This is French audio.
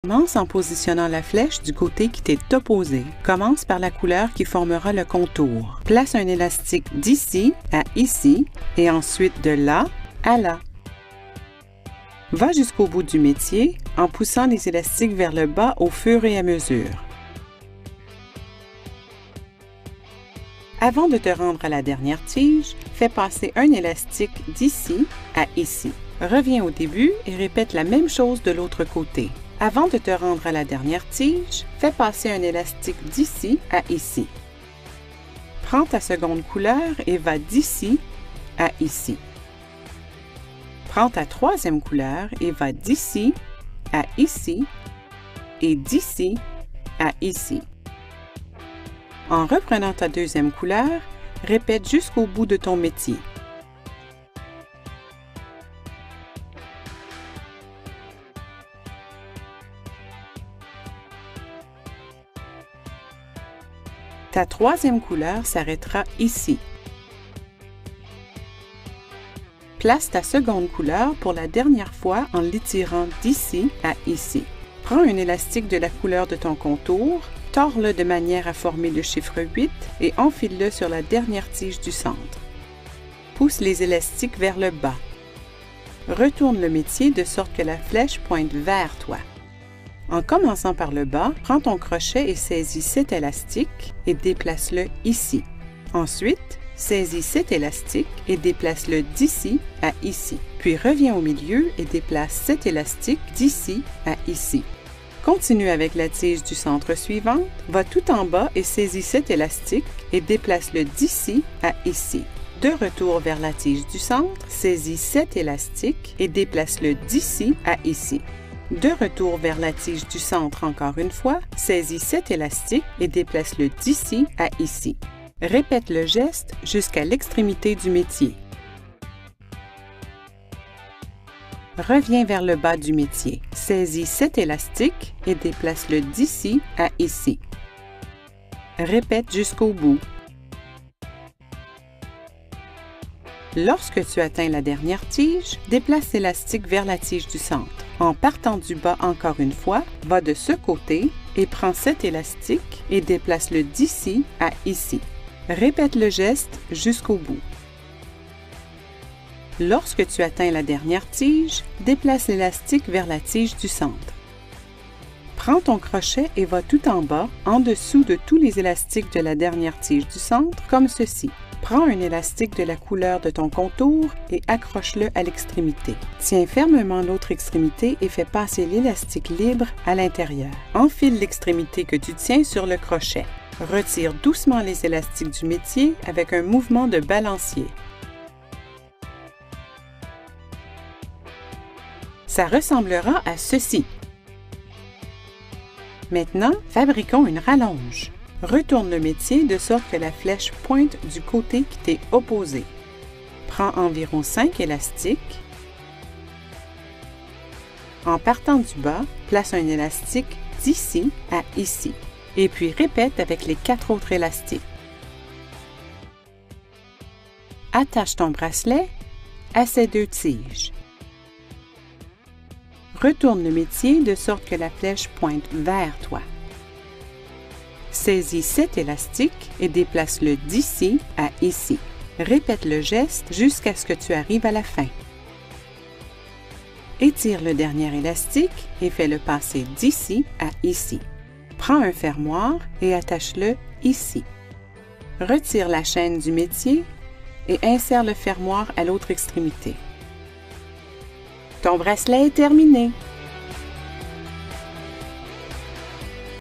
Commence en positionnant la flèche du côté qui t'est opposé. Commence par la couleur qui formera le contour. Place un élastique d'ici à ici et ensuite de là à là. Va jusqu'au bout du métier en poussant les élastiques vers le bas au fur et à mesure. Avant de te rendre à la dernière tige, fais passer un élastique d'ici à ici. Reviens au début et répète la même chose de l'autre côté. Avant de te rendre à la dernière tige, fais passer un élastique d'ici à ici. Prends ta seconde couleur et va d'ici à ici. Prends ta troisième couleur et va d'ici à ici et d'ici à ici. En reprenant ta deuxième couleur, répète jusqu'au bout de ton métier. Ta troisième couleur s'arrêtera ici. Place ta seconde couleur pour la dernière fois en l'étirant d'ici à ici. Prends un élastique de la couleur de ton contour, tords-le de manière à former le chiffre 8 et enfile-le sur la dernière tige du centre. Pousse les élastiques vers le bas. Retourne le métier de sorte que la flèche pointe vers toi. En commençant par le bas, prends ton crochet et saisis cet élastique et déplace-le ici. Ensuite, saisis cet élastique et déplace-le d'ici à ici. Puis reviens au milieu et déplace cet élastique d'ici à ici. Continue avec la tige du centre suivante, va tout en bas et saisis cet élastique et déplace-le d'ici à ici. De retour vers la tige du centre, saisis cet élastique et déplace-le d'ici à ici. De retour vers la tige du centre encore une fois, saisis cet élastique et déplace-le d'ici à ici. Répète le geste jusqu'à l'extrémité du métier. Reviens vers le bas du métier. Saisis cet élastique et déplace-le d'ici à ici. Répète jusqu'au bout. Lorsque tu atteins la dernière tige, déplace l'élastique vers la tige du centre. En partant du bas encore une fois, va de ce côté et prends cet élastique et déplace-le d'ici à ici. Répète le geste jusqu'au bout. Lorsque tu atteins la dernière tige, déplace l'élastique vers la tige du centre. Prends ton crochet et va tout en bas, en dessous de tous les élastiques de la dernière tige du centre, comme ceci. Prends un élastique de la couleur de ton contour et accroche-le à l'extrémité. Tiens fermement l'autre extrémité et fais passer l'élastique libre à l'intérieur. Enfile l'extrémité que tu tiens sur le crochet. Retire doucement les élastiques du métier avec un mouvement de balancier. Ça ressemblera à ceci. Maintenant, fabriquons une rallonge. Retourne le métier de sorte que la flèche pointe du côté qui t'est opposé. Prends environ 5 élastiques. En partant du bas, place un élastique d'ici à ici. Et puis répète avec les 4 autres élastiques. Attache ton bracelet à ces 2 tiges. Retourne le métier de sorte que la flèche pointe vers toi. Saisis cet élastique et déplace-le d'ici à ici. Répète le geste jusqu'à ce que tu arrives à la fin. Étire le dernier élastique et fais-le passer d'ici à ici. Prends un fermoir et attache-le ici. Retire la chaîne du métier et insère le fermoir à l'autre extrémité. Ton bracelet est terminé!